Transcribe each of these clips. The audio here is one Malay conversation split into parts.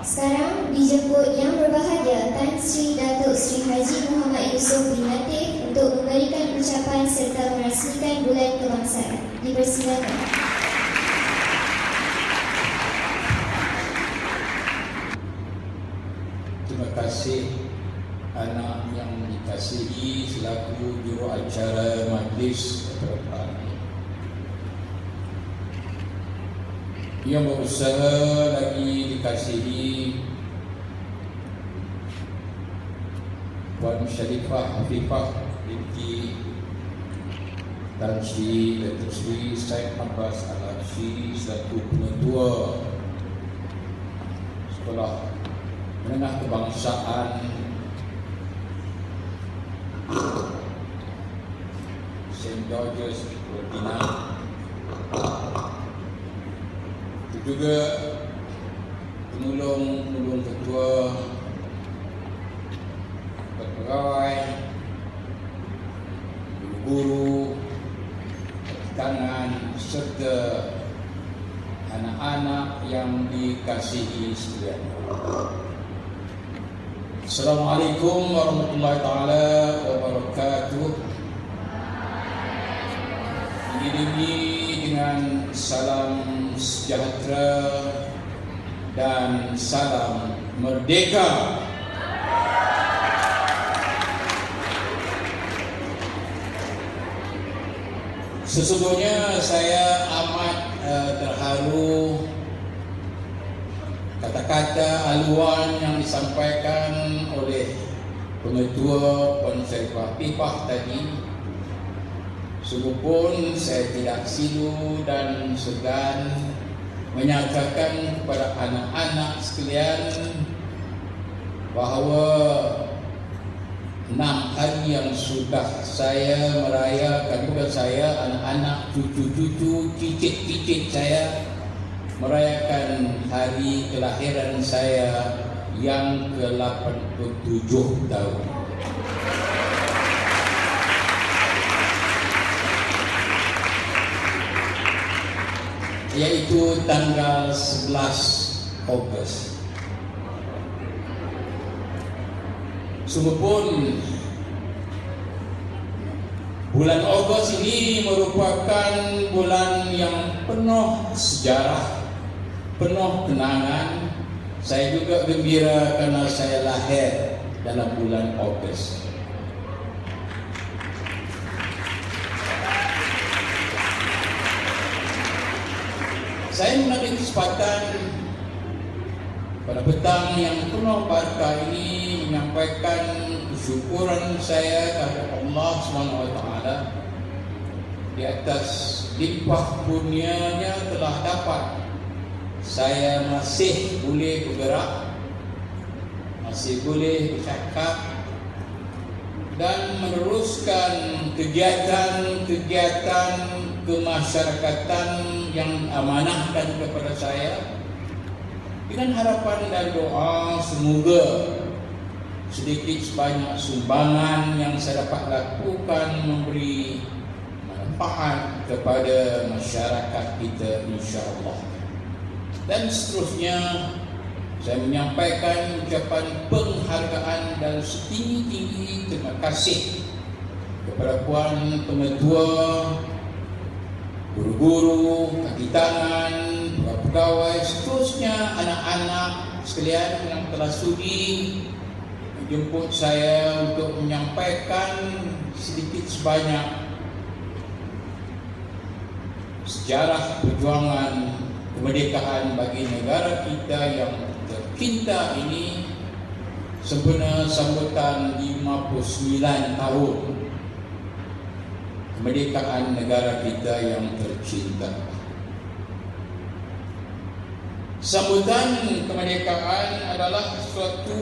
Sekarang dijemput Yang Berbahagia Tan Sri Datuk Sri Haji Muhammad Yusof bin Latif untuk memberikan ucapan serta merasmikan bulan kebangsaan. Dipersilakan. Terima kasih anak yang dikasihi selaku juru acara majlis kepada yang berusaha lagi dikasihi Puan Syarifah Hafifah binti Tan Sri Datuk Sri Syed Abbas Al-Habsyi selaku pengetua Sekolah Menengah Kebangsaan St. George's Rodina, juga penulung ketua, pegawai, guru, tangan serta anak-anak yang dikasihi sekalian. Assalamualaikum warahmatullahi taala wabarakatuh. Diiringi dengan salam sejahtera dan salam merdeka. Sesungguhnya saya amat terharu kata-kata haluan yang disampaikan oleh pengetua Puan Syarifah Hafifah tadi. Sungguh pun saya tidak silu dan segan menyatakan kepada anak-anak sekalian bahawa 6 hari yang sudah saya merayakan, bukan saya, anak-anak, cucu-cucu, cicit-cicit saya merayakan hari kelahiran saya yang ke-87 tahun. Yaitu tanggal 11 Ogos. Sungguh pun bulan Ogos ini merupakan bulan yang penuh sejarah, penuh kenangan. Saya juga gembira karena saya lahir dalam bulan Ogos. Saya mengambil kesempatan pada petang yang penuh barakah ini menyampaikan kesyukuran saya kepada Allah SWT di atas limpah kurnianya telah dapat saya masih boleh bergerak, masih boleh bercakap dan meneruskan kegiatan-kegiatan kemasyarakatan yang amanahkan kepada saya dengan harapan dan doa semoga sedikit sebanyak sumbangan yang saya dapat lakukan memberi manfaat kepada masyarakat kita insya-Allah. Dan seterusnya saya menyampaikan ucapan penghargaan dan setinggi-tinggi terima kasih kepada Puan Pengetua, guru-guru, kaki tangan, pegawai, seterusnya anak-anak sekalian yang telah sudi menjemput saya untuk menyampaikan sedikit sebanyak sejarah perjuangan kemerdekaan bagi negara kita yang tercinta ini sempena sambutan 59 tahun kemerdekaan negara kita yang tercinta. Sambutan kemerdekaan adalah suatu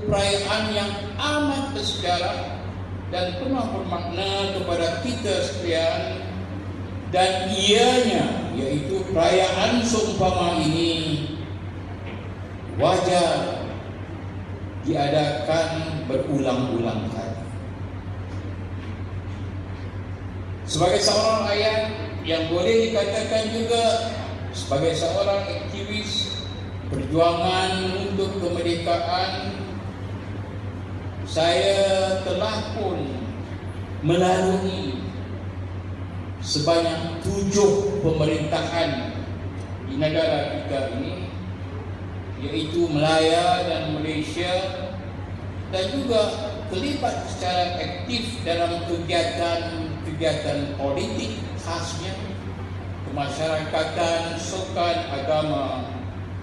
perayaan yang amat bersejarah dan penuh bermakna kepada kita sekalian, dan ianya yaitu perayaan seumpama ini wajar diadakan berulang-ulang kali. Sebagai seorang ayah yang boleh dikatakan juga sebagai seorang aktivis perjuangan untuk saya telah pun melalui sebanyak 7 pemerintahan di negara kita ini, yaitu Melaya dan Malaysia, dan juga terlibat secara aktif dalam kegiatan politik khasnya, kemasyarakatan, sukan, agama,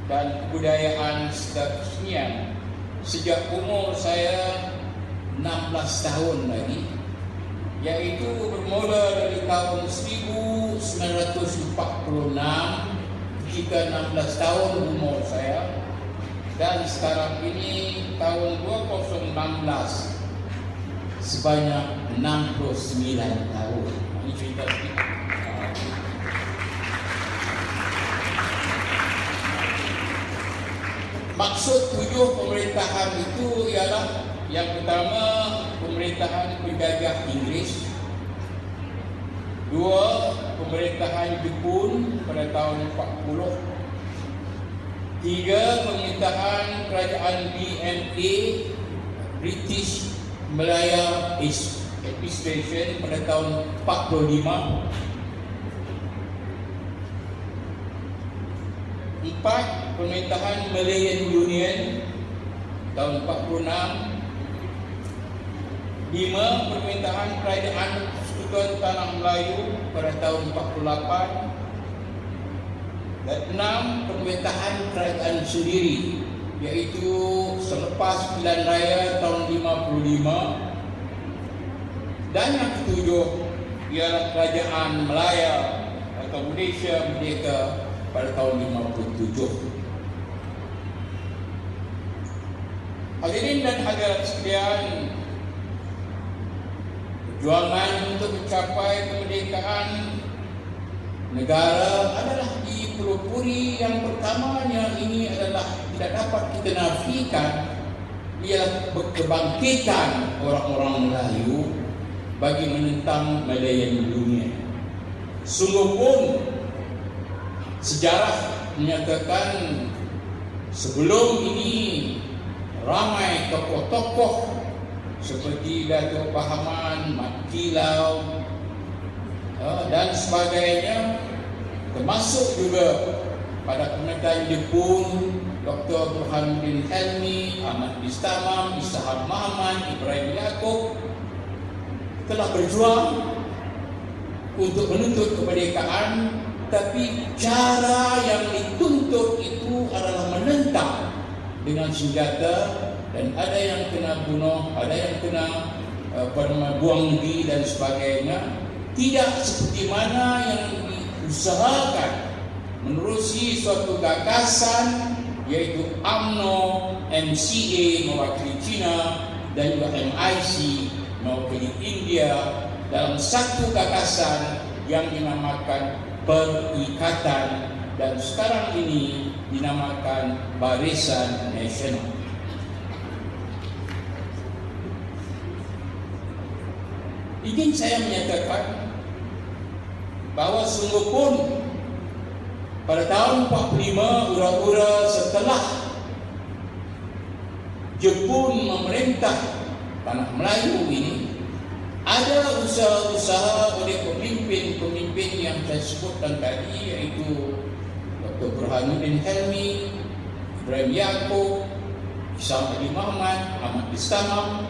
dan kebudayaan serta kesenian sejak umur saya 16 tahun lagi, yaitu bermula dari tahun 1946 ketika 16 tahun umur saya, dan sekarang ini tahun 2016 sebanyak 69 tahun. Ini cerita sedikit. Maksud 7 pemerintahan itu ialah, yang pertama, pemerintahan penjajah Inggris, 2, pemerintahan Jepun pada tahun 40, 3, pemerintahan kerajaan BMA, British Malaya Administration pada tahun 45, 4, pemerintahan Malayan Union tahun 46, 5, pemerintahan kerajaan Persekutuan Tanah Melayu pada tahun 48, dan 6, pemerintahan kerajaan sendiri, iaitu selepas pilihan raya tahun 55, dan yang ketujuh ialah kerajaan Melaya atau Malaysia Merdeka pada tahun 57. Hadirin dan hadirat sekalian, perjuangan untuk mencapai kemerdekaan negara adalah dipelopori. Yang pertamanya ini adalah tidak dapat kita nafikan, ialah kebangkitan orang-orang Melayu bagi menentang Malayan Union. Sungguh pun sejarah menyatakan sebelum ini ramai tokoh-tokoh seperti Datuk Pahaman, Mat Kilau dan sebagainya, termasuk juga pada pemerintahan Jepun, Dr. Burhanuddin Helmi, Ahmad Bistamam, Ishaq Muhammad, Ibrahim Yaakob, telah berjuang untuk menuntut kemerdekaan. Tapi cara yang dituntut itu adalah menentang dengan senjata, dan ada yang kena bunuh, ada yang kena buang negeri dan sebagainya. Tidak seperti mana yang diusahakan menerusi suatu gagasan, yaitu UMNO, MCA mewakili China dan juga MIC mewakili India dalam satu gagasan yang dinamakan Perikatan, dan sekarang ini dinamakan Barisan Nasional. Ingin saya menyatakan bahawa sungguh pun pada tahun 45, ura-ura setelah Jepun memerintah tanah Melayu ini, ada usaha-usaha oleh pemimpin-pemimpin yang saya sebutkan tadi, yaitu Dr. Burhanuddin Helmi, Ibrahim Yaakob, Ishaq Muhammad, Ahmad Bistamam,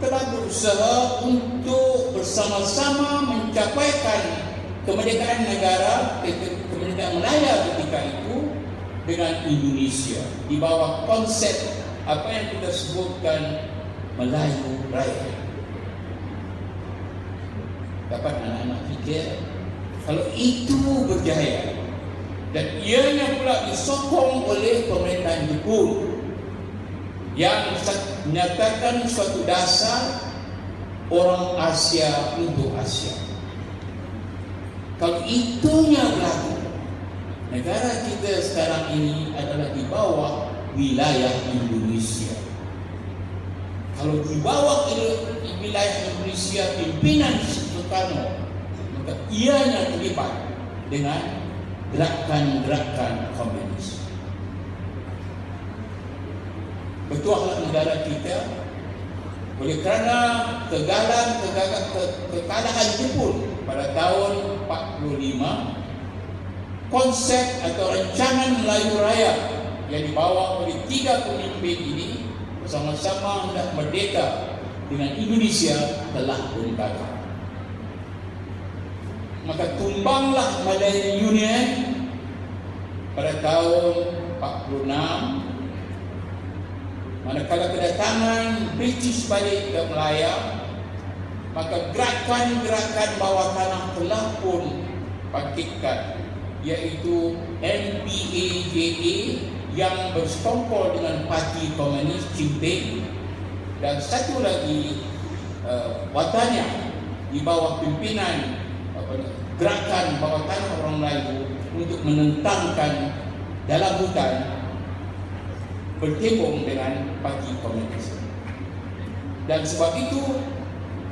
telah berusaha untuk bersama-sama mencapaikan kemerdekaan negara, kemerdekaan Melaya ketika itu dengan Indonesia di bawah konsep apa yang kita sebutkan Melayu Raya. Dapat anak-anak fikir kalau itu berjaya, dan ianya pula disokong oleh pemerintahan Jepun yang menyatakan suatu dasar orang Asia untuk Asia. Kalau itunya berlaku, negara kita sekarang ini adalah di bawah wilayah Indonesia. Kalau di bawah wilayah Indonesia pimpinan Soekarno, maka ianya terlibat dengan gerakan-gerakan komunis. Bertuahlah negara kita Oleh kerana kekalahan Jepun pada tahun 45, konsep atau rancangan Melayu Raya yang dibawa oleh 3 pemimpin ini bersama-sama hendak merdeka dengan Indonesia telah pun gagal. Maka tumbanglah Malayan Union pada tahun 46. Manakala kedatangan British balik ke Melaya, maka gerakan-gerakan bawah tanah telah pun bangkitkan, iaitu MPAJA yang bersekongkol dengan Parti Komunis Cinta, dan satu lagi Watania di bawah pimpinan gerakan bawah tanah orang Melayu untuk menentangkan dalam hutan bertembung dengan Parti Komunis. Dan sebab itu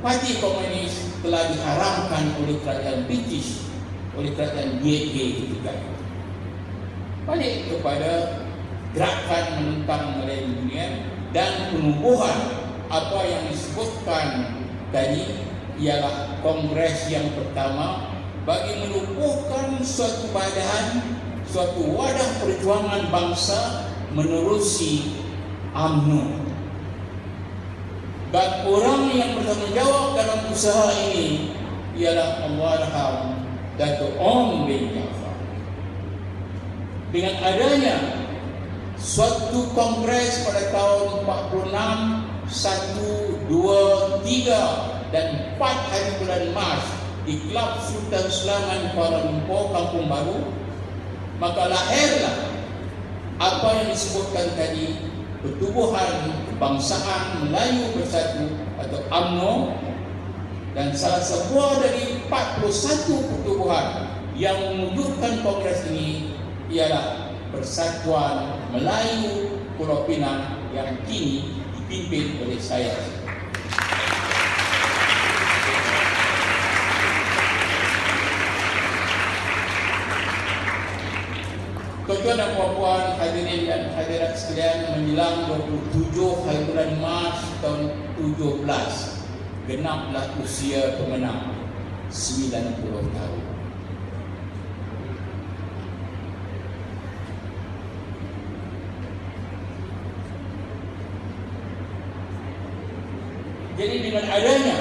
Parti Komunis telah diharamkan oleh kerajaan British, oleh kerajaan BA ketika itu. Balik kepada gerakan menentang Malayan Union dan penumbuhan apa yang disebutkan tadi ialah kongres yang pertama bagi melumpuhkan suatu badan, suatu wadah perjuangan bangsa menerusi UMNO. Dan orang yang bertanggungjawab dalam usaha ini ialah Allahyarham Dato' Ong bin Jaafar. Dengan adanya suatu kongres pada tahun 46, 1, 2, 3 dan 4 hari bulan Mac di Klub Sultan Sulaman Kuala Lumpur, Kampung Baru, maka lahirlah apa yang disebutkan tadi, Pertubuhan Kebangsaan Melayu Bersatu atau UMNO, dan salah sebuah dari 41 pertubuhan yang mewujudkan kongres ini ialah Persatuan Melayu Pulau Pinang yang kini dipimpin oleh saya. Tuan-tuan dan puan-puan, hadirin dan hadirat sekalian, menjelang 27 hari bulan Mac tahun 17, genaplah usia pemenang 90 tahun. Jadi dengan adanya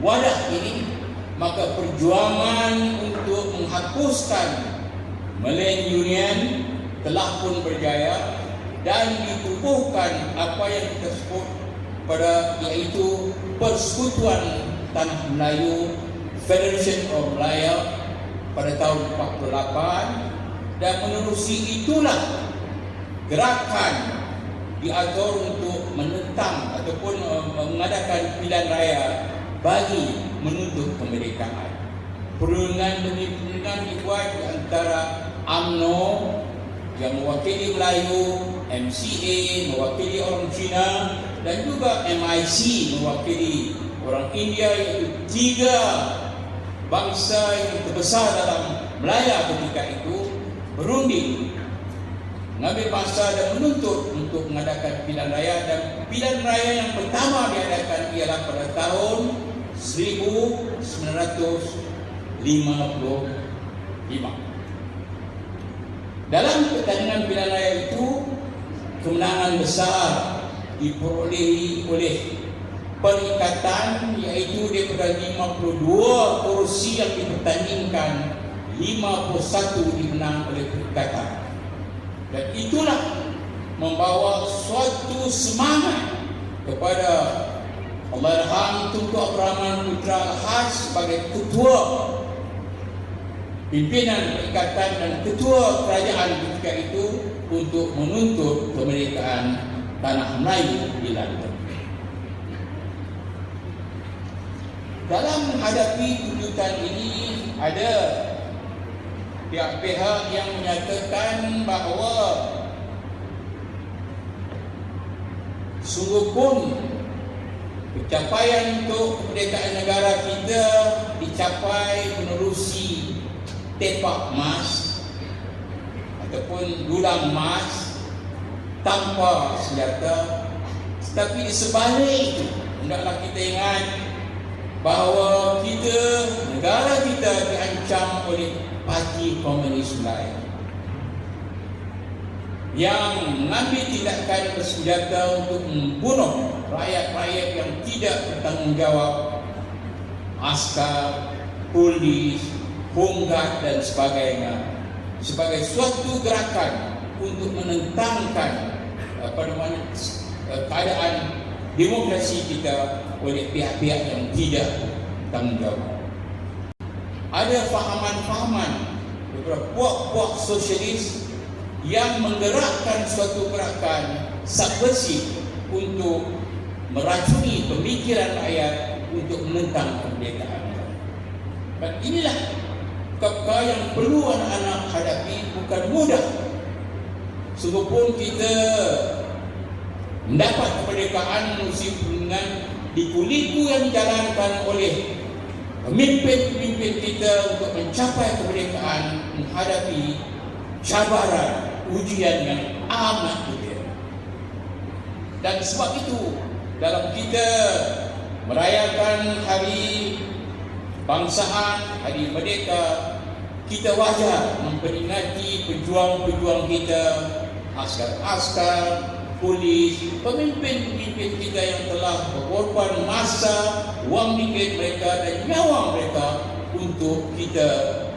wadah ini, maka perjuangan untuk menghapuskan Malayan Union telah pun berjaya dan ditubuhkan apa yang kita sebut pada iaitu Persekutuan Tanah Melayu, Federation of Malaya pada tahun 48, dan menerusi itulah gerakan diatur untuk menentang ataupun mengadakan pilihan raya bagi menuntut kemerdekaan. Perundingan demi perundingan dibuat di antara UMNO yang mewakili Melayu, MCA mewakili orang Cina, dan juga MIC mewakili orang India, iaitu 3 bangsa yang terbesar dalam Melaya ketika itu berunding mengambil masa dan menuntut untuk mengadakan pilihan raya. Dan pilihan raya yang pertama diadakan ialah pada tahun 1955. Dalam pertandingan pilihan raya itu, kemenangan besar diperolehi oleh perikatan, iaitu daripada 52 kursi yang dipertandingkan, 51 dimenang oleh perikatan. Dan itulah membawa suatu semangat kepada Allahyarham Tunku Abdul Rahman Putra Al-Haj sebagai ketua pimpinan perikatan dan ketua kerajaan ketika itu untuk menuntut kemerdekaan tanah Melayu di London. Dalam menghadapi tuntutan ini, ada pihak-pihak yang menyatakan bahawa sungguh pun pencapaian untuk kemerdekaan negara kita dicapai menerusi tepak emas ataupun dulang emas tanpa senjata, Tetapi di sebalik itu, hendaklah kita ingat bahawa negara kita diancam oleh Parti Komunis Melayu yang mengambil tindakan bersenjata untuk membunuh rakyat-rakyat yang tidak bertanggungjawab, askar, polis, homeguard dan sebagainya, sebagai suatu gerakan untuk menentangkan keadaan demokrasi kita oleh pihak-pihak yang tidak bertanggungjawab. Ada fahaman-fahaman daripada puak-puak sosialis yang menggerakkan suatu gerakan subversif untuk meracuni pemikiran rakyat untuk menentang kemerdekaan. Dan inilah perkara yang perlu anak-anak hadapi, bukan mudah. Sungguh pun kita mendapat kemerdekaan musim dengan liku-liku yang dijalankan oleh pemimpin-pemimpin kita untuk mencapai kemerdekaan, menghadapi cabaran, ujian yang amat berat. Dan sebab itu, dalam kita merayakan Hari Bangsaan, Hari Merdeka, kita wajar memperingati pejuang-pejuang kita, askar-askar, polis, pemimpin-pemimpin kita yang telah berkorban masa, wang ringgit mereka dan nyawa mereka untuk kita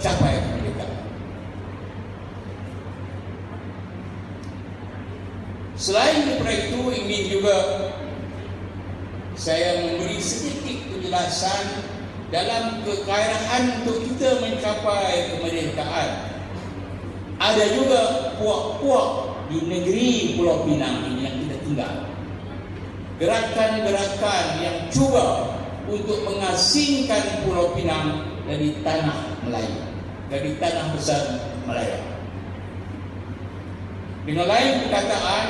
capai kemerdekaan. Selain daripada itu, ingin juga saya memberi sedikit penjelasan dalam kegairahan untuk kita mencapai kemerdekaan. Ada juga puak-puak di negeri Pulau Pinang ini yang kita tinggal, gerakan-gerakan yang cuba untuk mengasingkan Pulau Pinang dari tanah Melayu, dari tanah besar Melayu. Dengan lain perkataan,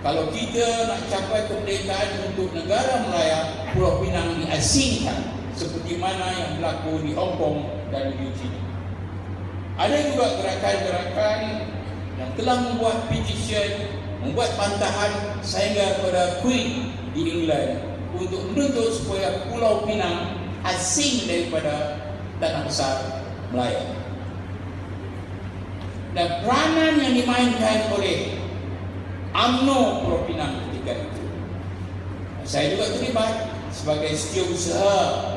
kalau kita nak capai kemerdekaan untuk negara Melayu, Pulau Pinang diasingkan seperti mana yang berlaku di Hong Kong dan di China. Ada juga gerakan-gerakan yang telah membuat petition, membuat bantahan sehingga kepada Queen di England untuk menuntut supaya Pulau Pinang asing daripada tanah besar Melayu. Dan peranan yang dimainkan oleh UMNO Pulau Pinang ketika itu, saya juga terlibat sebagai setiausaha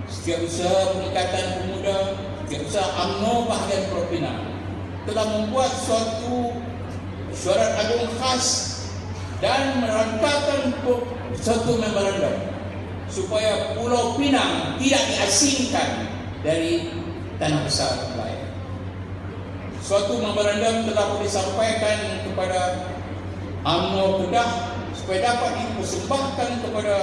Perikatan Pemuda, setiausaha UMNO bahagian Pulau Pinang, telah membuat suatu surat agung khas dan merancangkan suatu memorandum supaya Pulau Pinang tidak diasingkan dari tanah besar Melayu. Suatu memorandum telah disampaikan kepada UMNO Kedah supaya dapat dipersembahkan kepada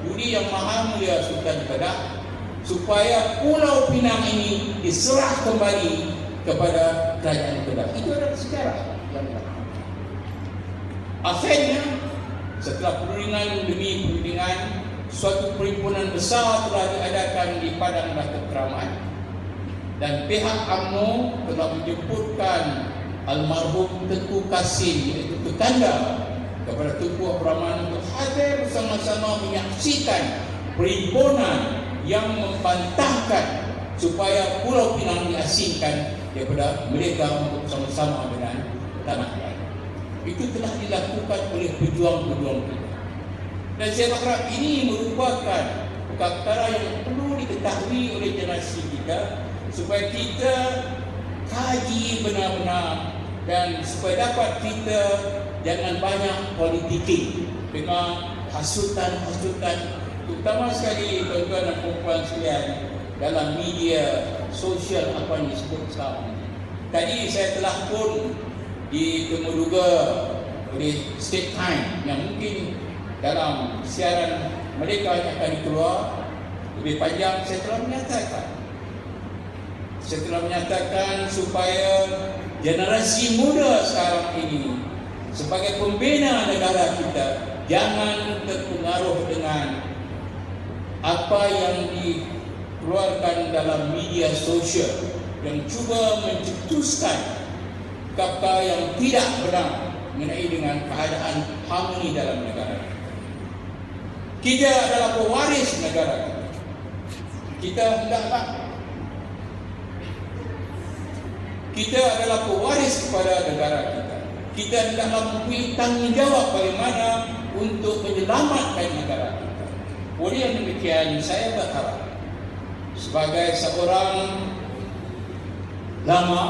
Duli Yang Maha Mulia Sultan Kedah, supaya Pulau Pinang ini diserah kembali kepada kerajaan Kedah. Itu adalah sejarah yang berlaku. Akhirnya, setelah perundingan demi perundingan, suatu perhimpunan besar telah diadakan di Padang Datuk Keramat, dan pihak UMNO telah menjemputkan almarhum Tengku Kasim, iaitu Tekanda, kepada Tunku Abdul Rahman untuk hadir bersama-sama menyaksikan perhimpunan yang membantahkan supaya Pulau Pinang diasingkan daripada mereka untuk bersama-sama dengan tanah lain. Itu telah dilakukan oleh pejuang-pejuang kita. Dan saya berharap ini merupakan perkara yang perlu diketahui oleh generasi kita, supaya kita kaji benar-benar dan supaya dapat kita jangan banyak politik dengan hasutan-hasutan, terutama sekali tuan-tuan dan puan-puan sekalian dalam media sosial apa yang disebut sekarang. Tadi saya telah pun ditemuduga oleh State Time yang mungkin dalam siaran mereka yang akan keluar lebih panjang. Saya telah menyatakan supaya generasi muda sekarang ini sebagai pembina negara kita jangan terpengaruh dengan apa yang dikeluarkan dalam media sosial yang cuba mencetuskan perkara yang tidak benar mengenai dengan keadaan harmoni dalam negara. Kita adalah pewaris negara kita. Kita hendaklah kita adalah pewaris kepada negara kita. Kita hendaklah mempunyai tanggungjawab bagaimana untuk menyelamatkan negara kita. Oleh yang demikian, saya berharap sebagai seorang lama,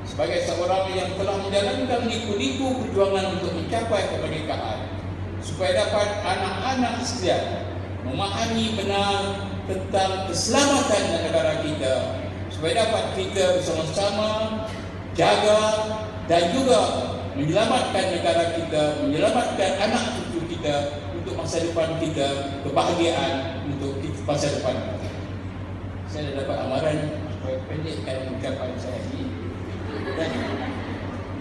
sebagai seorang yang telah menjalankan liku-liku perjuangan untuk mencapai kemerdekaan, supaya dapat anak-anak sekalian memahami benar tentang keselamatan negara kita, supaya dapat kita bersama-sama jaga dan juga menyelamatkan negara kita, menyelamatkan anak cucu kita untuk masa depan kita, kebahagiaan untuk masa depan kita. Saya dah dapat amaran supaya pendekkan ucapan saya ini.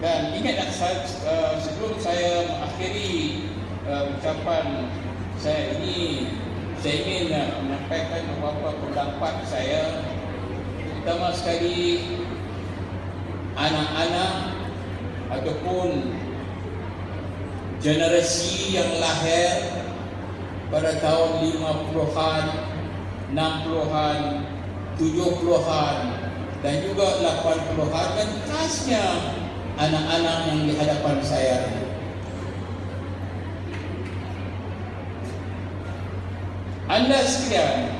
Dan ingat sebelum saya mengakhiri ucapan saya ini, saya ingin menyampaikan beberapa pendapat saya, terutama sekali anak-anak ataupun generasi yang lahir pada tahun 50-an, 60-an, 70-an dan juga 80-an, dan khasnya anak-anak yang di hadapan saya. Anda sekalian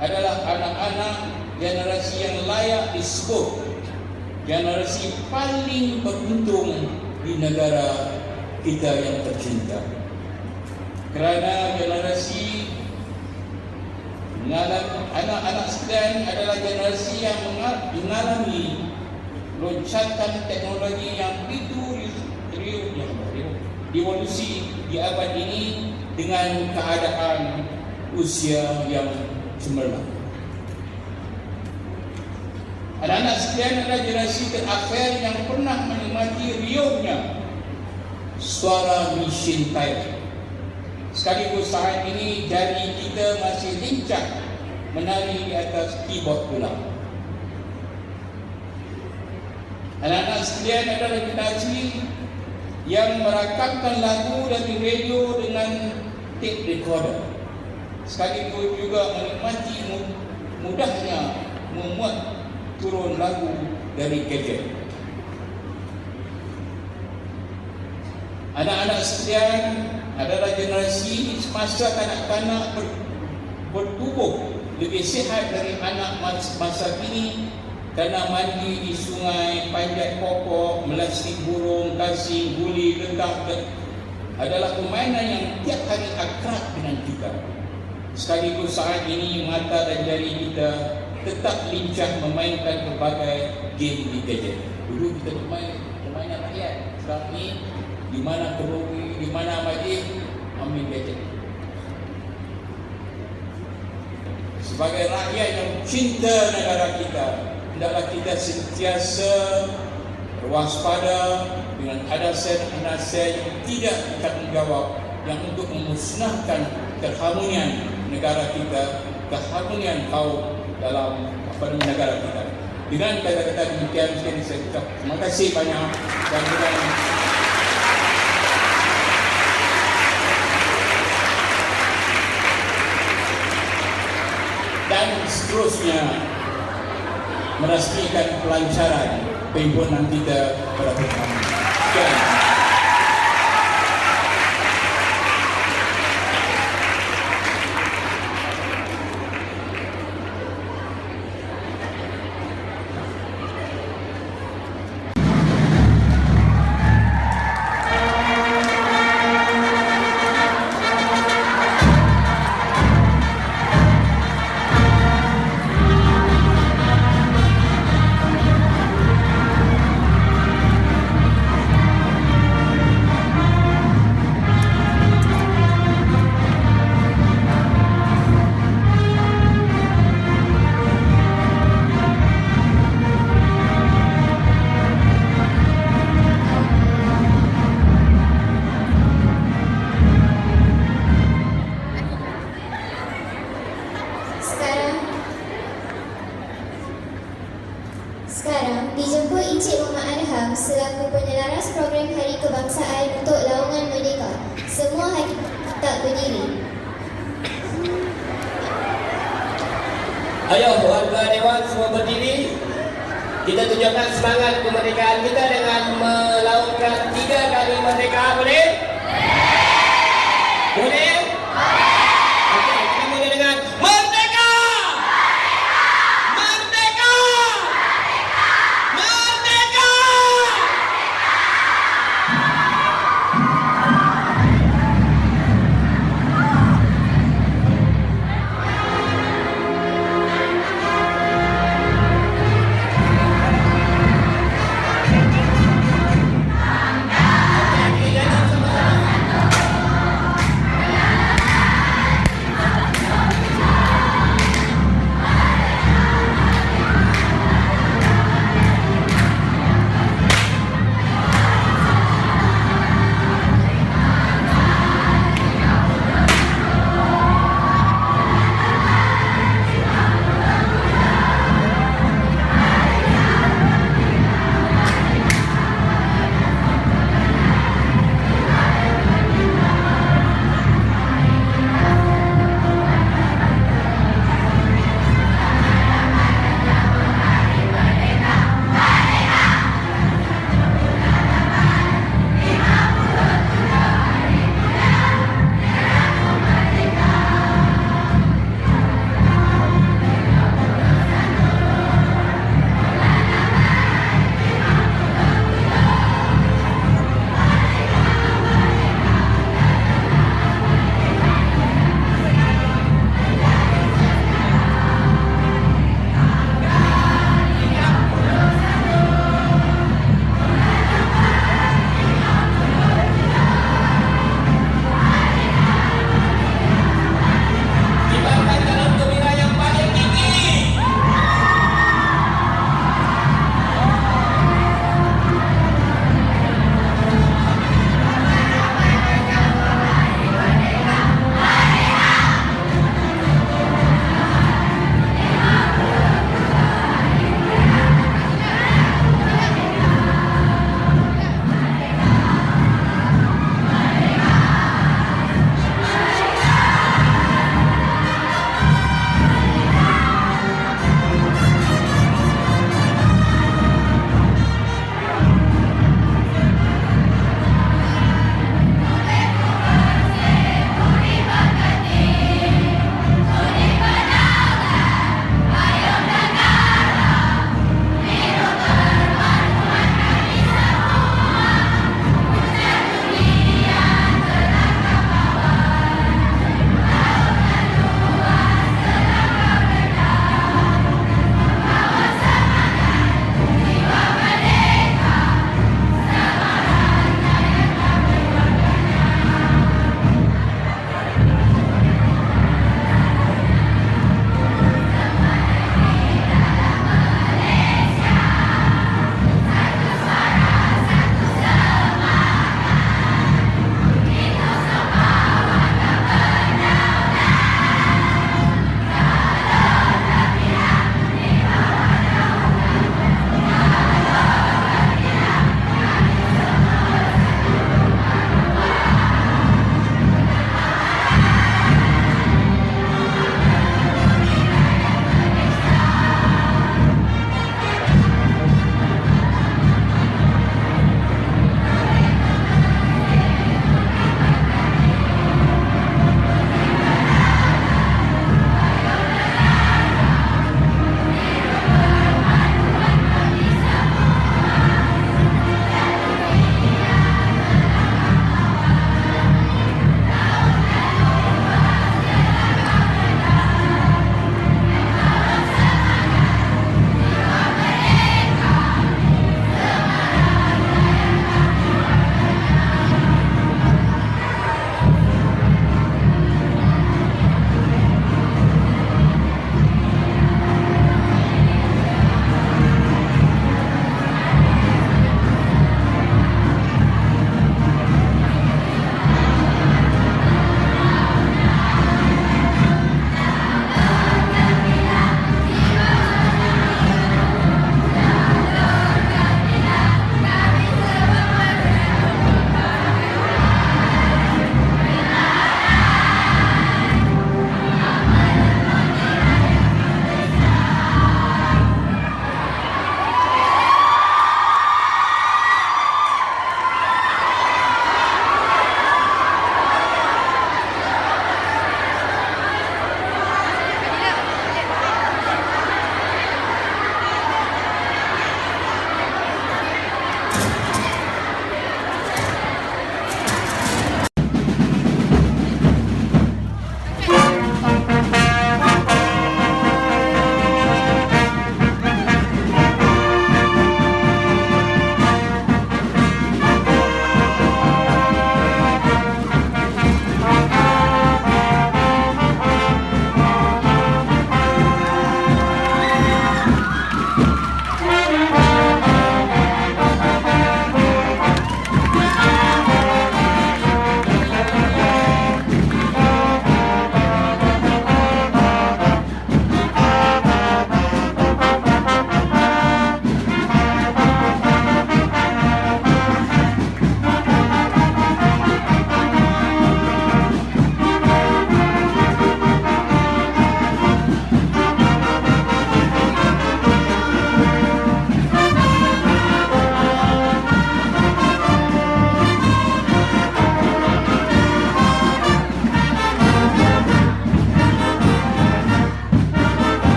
adalah anak-anak generasi yang layak disebut generasi paling beruntung di negara kita yang tercinta. Kerana generasi anak-anak sekalian adalah generasi yang mengalami loncatan teknologi yang begitu revolusi di abad ini dengan keadaan usia yang cemerlang. Anak-anak sekalian adalah generasi terakhir yang pernah menikmati riuhnya suara mesin type. Sekaligus saat ini jari kita masih lincah menari di atas keyboard pula. Anak-anak sekalian adalah generasi yang merakamkan lagu dari radio dengan tape recorder, sekaligus juga menikmati mudahnya memuat turun lagu dari gadget. Anak-anak sekalian adalah generasi semasa kanak-kanak bertubuh lebih sihat dari anak masa kini, kerana mandi di sungai, panjat pokok, melastik burung, kasing, guli, lengkap adalah permainan yang tiap hari akrab dengan kita. Sekaligus saat ini mata dan jari kita tetap lincah memainkan berbagai game di gadget. Dulu kita permainan rakyat. Sekarang ni di mana Kerowi, di mana Majid, ambil gadget. Sebagai rakyat yang cinta negara kita, hendaklah kita sentiasa berwaspada dengan alasan-alasan yang tidak bertanggungjawab yang untuk memusnahkan keharmonian negara kita, keharmonian kaum dalam negara kita. Dengan kata-kata demikian, saya ucap terima kasih banyak dan seterusnya merasmikan pelancaran perhimpunan kita pada pertama. Sekian. Ayo warga Dewan semua berdiri. Kita tunjukkan semangat kemerdekaan kita dengan melaungkan 3 kali merdeka. Boleh?